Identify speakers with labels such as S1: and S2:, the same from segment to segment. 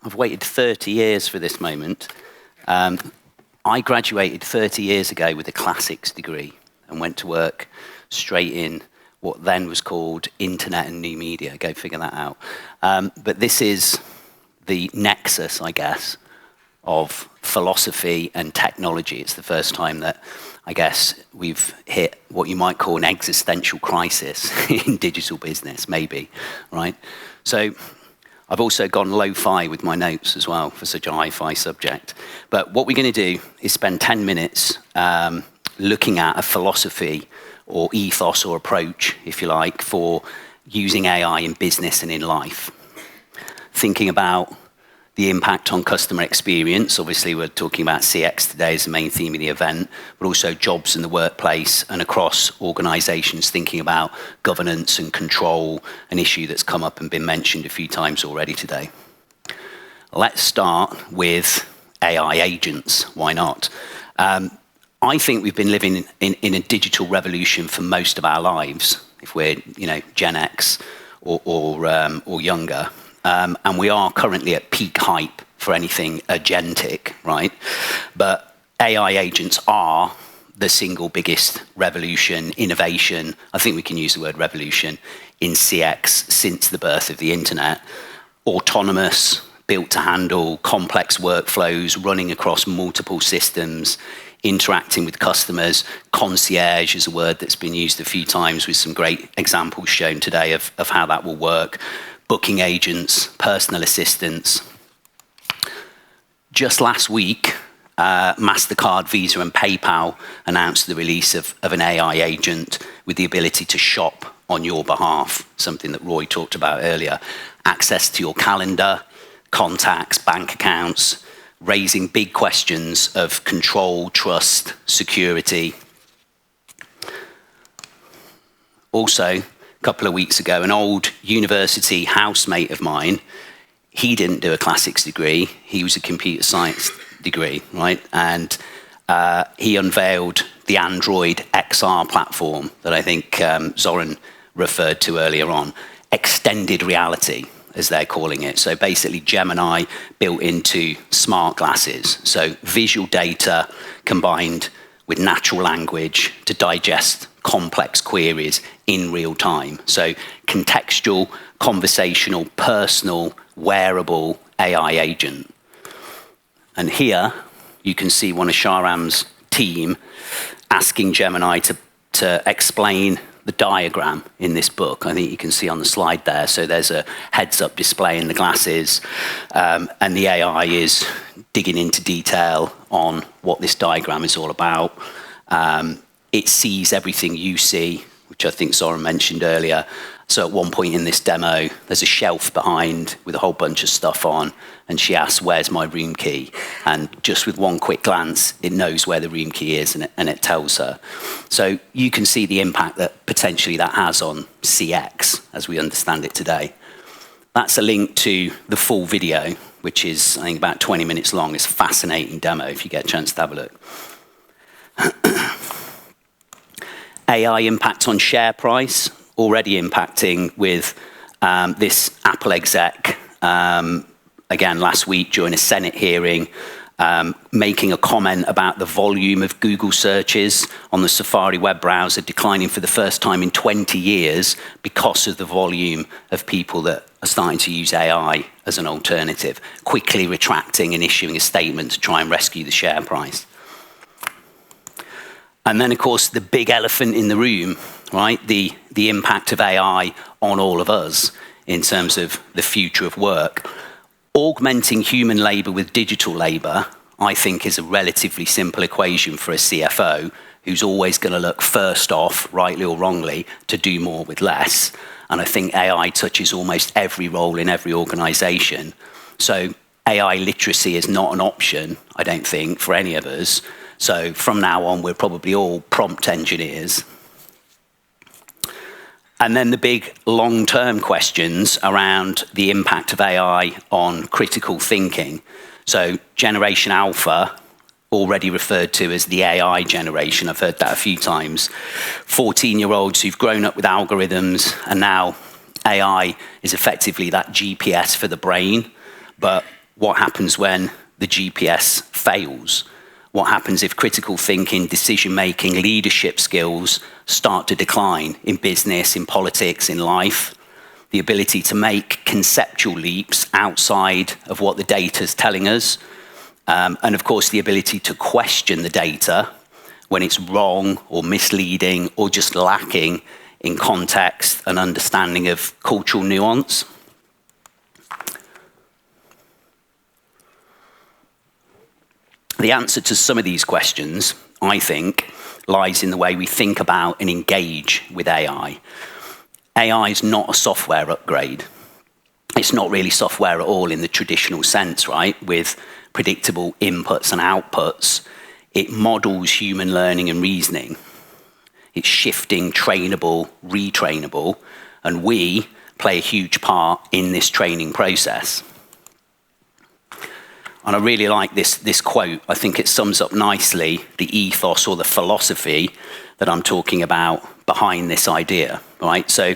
S1: I've waited 30 years for this moment. I graduated 30 years ago with a classics degree and went to work straight in what then was called Internet and New Media. Go figure that out. But this is the nexus, I guess, of philosophy and technology. It's the first time that I guess we've hit what you might call an existential crisis in digital business, maybe, right? So I've also gone lo-fi with my notes as well for such a hi-fi subject. But what we're going to do is spend 10 minutes looking at a philosophy or ethos or approach, if you like, for using AI in business and in life. Thinking about the impact on customer experience. Obviously, we're talking about CX today as the main theme of the event, but also jobs in the workplace and across organizations, thinking about governance and control, an issue that's come up and been mentioned a few times already today. Let's start with AI agents. Why not? I think we've been living in a digital revolution for most of our lives, if we're Gen X or younger. And we are currently at peak hype for anything agentic, right? But AI agents are the single biggest revolution, innovation, I think we can use the word revolution, in CX since the birth of the internet. Autonomous, built to handle complex workflows, running across multiple systems, interacting with customers. Concierge is a word that's been used a few times with some great examples shown today of how that will work. Booking agents, personal assistants. Just last week, MasterCard, Visa and PayPal announced the release of an AI agent with the ability to shop on your behalf, something that Roy talked about earlier. Access to your calendar, contacts, bank accounts, raising big questions of control, trust, security. Also, a couple of weeks ago, an old university housemate of mine, he didn't do a classics degree, he was a computer science degree, right? And he unveiled the Android XR platform that I think Zoran referred to earlier on. Extended reality, as they're calling it. So basically Gemini built into smart glasses. So visual data combined with natural language to digest complex queries in real time. So contextual, conversational, personal, wearable AI agent. And here you can see one of Shahram's team asking Gemini to explain the diagram in this book. I think you can see on the slide there. So there's a heads-up display in the glasses, and the AI is digging into detail on what this diagram is all about. It sees everything you see, which I think Zoran mentioned earlier. So at one point in this demo, there's a shelf behind with a whole bunch of stuff on, and she asks, "Where's my room key?" And just with one quick glance, it knows where the room key is, and it tells her. So you can see the impact that potentially that has on CX as we understand it today. That's a link to the full video, which is, I think, about 20 minutes long. It's a fascinating demo if you get a chance to have a look. AI impact on share price, already impacting with this Apple exec, again, last week during a Senate hearing, making a comment about the volume of Google searches on the Safari web browser declining for the first time in 20 years because of the volume of people that are starting to use AI as an alternative, quickly retracting and issuing a statement to try and rescue the share price. And then, of course, the big elephant in the room, right? The impact of AI on all of us in terms of the future of work. Augmenting human labor with digital labor, I think, is a relatively simple equation for a CFO who's always going to look first off, rightly or wrongly, to do more with less. And I think AI touches almost every role in every organization. So AI literacy is not an option, I don't think, for any of us. So from now on, we're probably all prompt engineers. And then the big long-term questions around the impact of AI on critical thinking. So Generation Alpha, already referred to as the AI generation, I've heard that a few times. 14-year-olds who've grown up with algorithms, and now AI is effectively that GPS for the brain. But what happens when the GPS fails? What happens if critical thinking, decision-making, leadership skills start to decline in business, in politics, in life? The ability to make conceptual leaps outside of what the data is telling us. And of course, the ability to question the data when it's wrong or misleading or just lacking in context and understanding of cultural nuance. The answer to some of these questions, I think, lies in the way we think about and engage with AI. AI is not a software upgrade. It's not really software at all in the traditional sense, right? With predictable inputs and outputs. It models human learning and reasoning. It's shifting, trainable, retrainable, and we play a huge part in this training process. And I really like this quote. I think it sums up nicely the ethos or the philosophy that I'm talking about behind this idea, right? So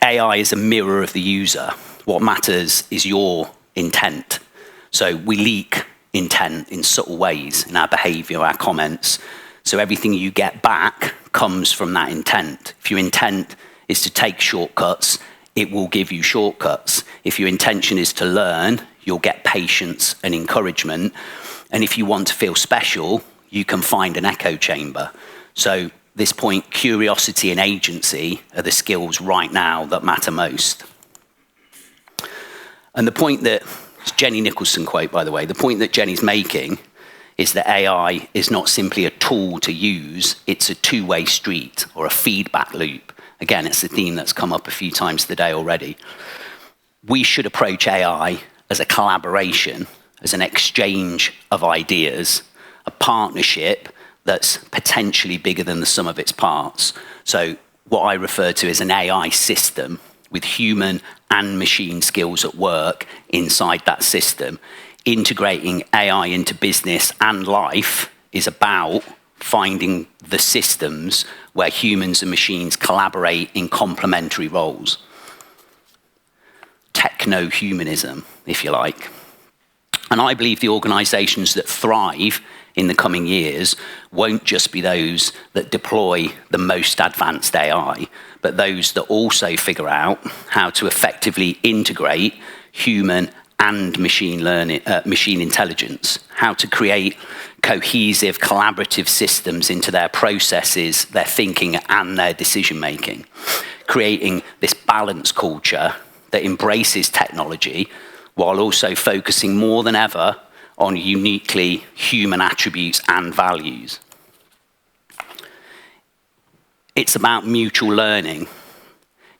S1: AI is a mirror of the user. What matters is your intent. So we leak intent in subtle ways in our behavior, our comments. So everything you get back comes from that intent. If your intent is to take shortcuts, it will give you shortcuts. If your intention is to learn, you'll get patience and encouragement. And if you want to feel special, you can find an echo chamber. So this point, curiosity and agency are the skills right now that matter most. And the point that, it's Jenny Nicholson quote, by the way, the point that Jenny's making is that AI is not simply a tool to use, it's a two-way street or a feedback loop. Again, it's a theme that's come up a few times today already. We should approach AI as a collaboration, as an exchange of ideas, a partnership that's potentially bigger than the sum of its parts. So what I refer to as an AI system with human and machine skills at work inside that system. Integrating AI into business and life is about finding the systems where humans and machines collaborate in complementary roles. Techno-humanism, if you like. And I believe the organizations that thrive in the coming years won't just be those that deploy the most advanced AI, but those that also figure out how to effectively integrate human and machine learning, machine intelligence, how to create cohesive, collaborative systems into their processes, their thinking, and their decision-making, creating this balanced culture that embraces technology while also focusing more than ever on uniquely human attributes and values. It's about mutual learning.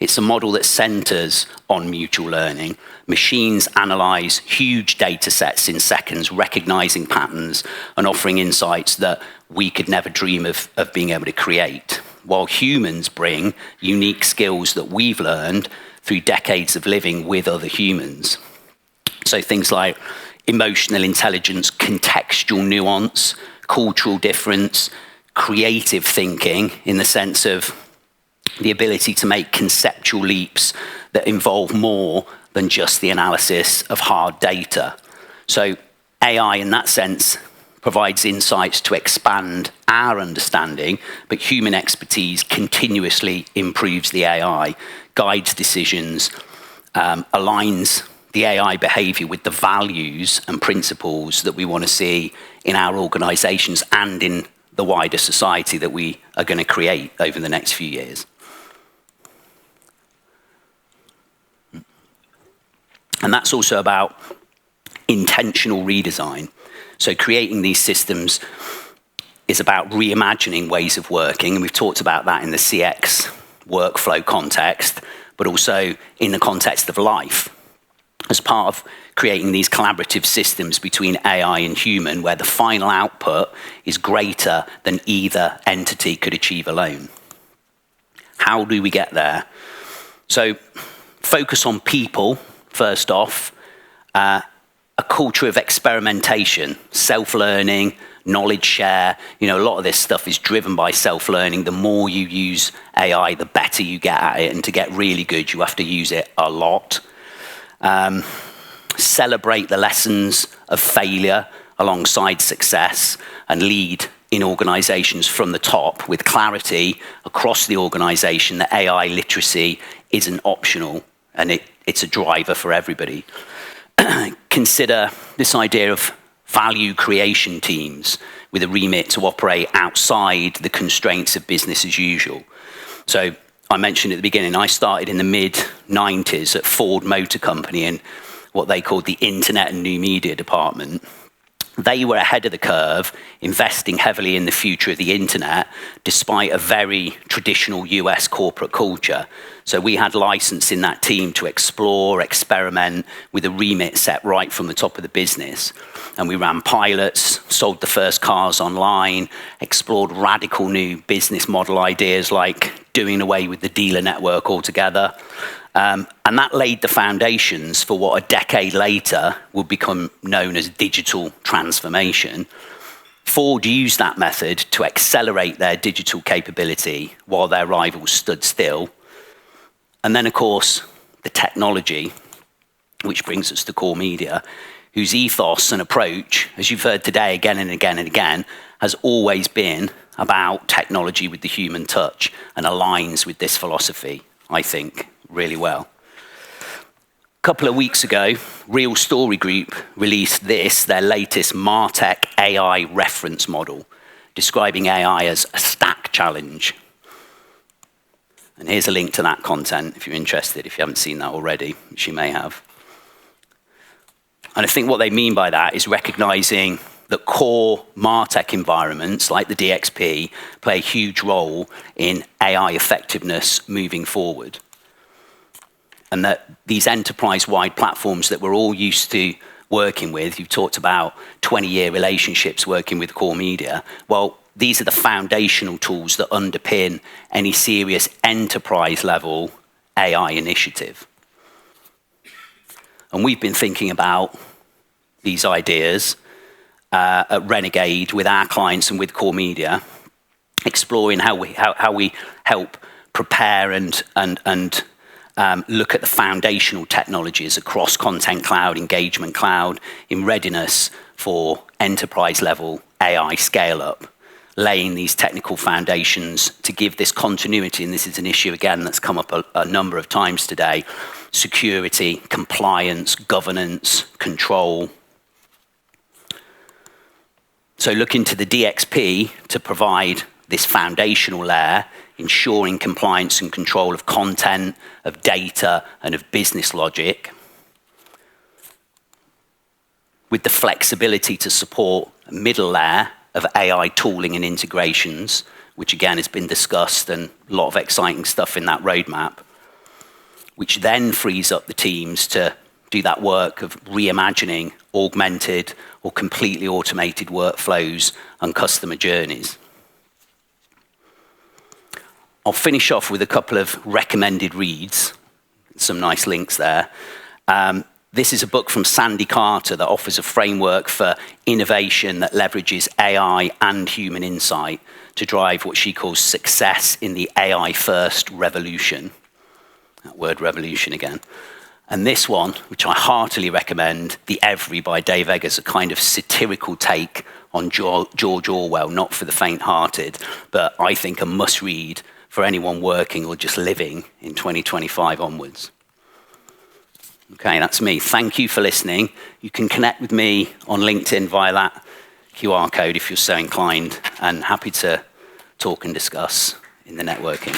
S1: It's a model that centers on mutual learning. Machines analyze huge data sets in seconds, recognizing patterns and offering insights that we could never dream of being able to create, while humans bring unique skills that we've learned through decades of living with other humans. So things like emotional intelligence, contextual nuance, cultural difference, creative thinking in the sense of the ability to make conceptual leaps that involve more than just the analysis of hard data. So AI in that sense provides insights to expand our understanding, but human expertise continuously improves the AI, guides decisions, aligns the AI behavior with the values and principles that we want to see in our organizations and in the wider society that we are going to create over the next few years. And that's also about intentional redesign. So creating these systems is about reimagining ways of working, and we've talked about that in the CX workflow context, but also in the context of life, as part of creating these collaborative systems between AI and human, where the final output is greater than either entity could achieve alone. How do we get there? So focus on people, first off, a culture of experimentation, self-learning, knowledge share. You know, a lot of this stuff is driven by self-learning. The more you use AI, the better you get at it. And to get really good, you have to use it a lot. celebrate the lessons of failure alongside success, and lead in organizations from the top with clarity across the organization that AI literacy isn't optional and it's a driver for everybody. Consider this idea of value creation teams with a remit to operate outside the constraints of business as usual. So I mentioned at the beginning, I started in the mid-90s at Ford Motor Company in what they called the Internet and New Media department. They were ahead of the curve, investing heavily in the future of the internet, despite a very traditional US corporate culture. So we had license in that team to explore, experiment with a remit set right from the top of the business. And we ran pilots, sold the first cars online, explored radical new business model ideas like doing away with the dealer network altogether. And that laid the foundations for what a decade later would become known as digital transformation. Ford used that method to accelerate their digital capability while their rivals stood still. And then, of course, the technology, which brings us to CoreMedia, whose ethos and approach, as you've heard today again and again and again, has always been about technology with the human touch and aligns with this philosophy, I think, really well. A couple of weeks ago, Real Story Group released their latest MarTech AI reference model, describing AI as a stack challenge. And here's a link to that content if you're interested, if you haven't seen that already, which you may have. And I think what they mean by that is recognizing that core MarTech environments like the DXP play a huge role in AI effectiveness moving forward. And that these enterprise-wide platforms that we're all used to working with, you've talked about 20-year relationships working with CoreMedia, well, these are the foundational tools that underpin any serious enterprise-level AI initiative. And we've been thinking about these ideas at Renegade with our clients and with CoreMedia, exploring how we help prepare and look at the foundational technologies across Content Cloud, Engagement Cloud, in readiness for enterprise-level AI scale-up, laying these technical foundations to give this continuity, and this is an issue, again, that's come up a number of times today, security, compliance, governance, control. So looking to the DXP to provide this foundational layer, ensuring compliance and control of content, of data, and of business logic, with the flexibility to support a middle layer of AI tooling and integrations, which again has been discussed and a lot of exciting stuff in that roadmap, which then frees up the teams to do that work of reimagining augmented or completely automated workflows and customer journeys. I'll finish off with a couple of recommended reads, some nice links there. This is a book from Sandy Carter that offers a framework for innovation that leverages AI and human insight to drive what she calls success in the AI-first revolution. That word revolution again. And this one, which I heartily recommend, The Every by Dave Eggers, a kind of satirical take on George Orwell, not for the faint-hearted, but I think a must-read for anyone working or just living in 2025 onwards. Okay, that's me. Thank you for listening. You can connect with me on LinkedIn via that QR code if you're so inclined, and happy to talk and discuss in the networking.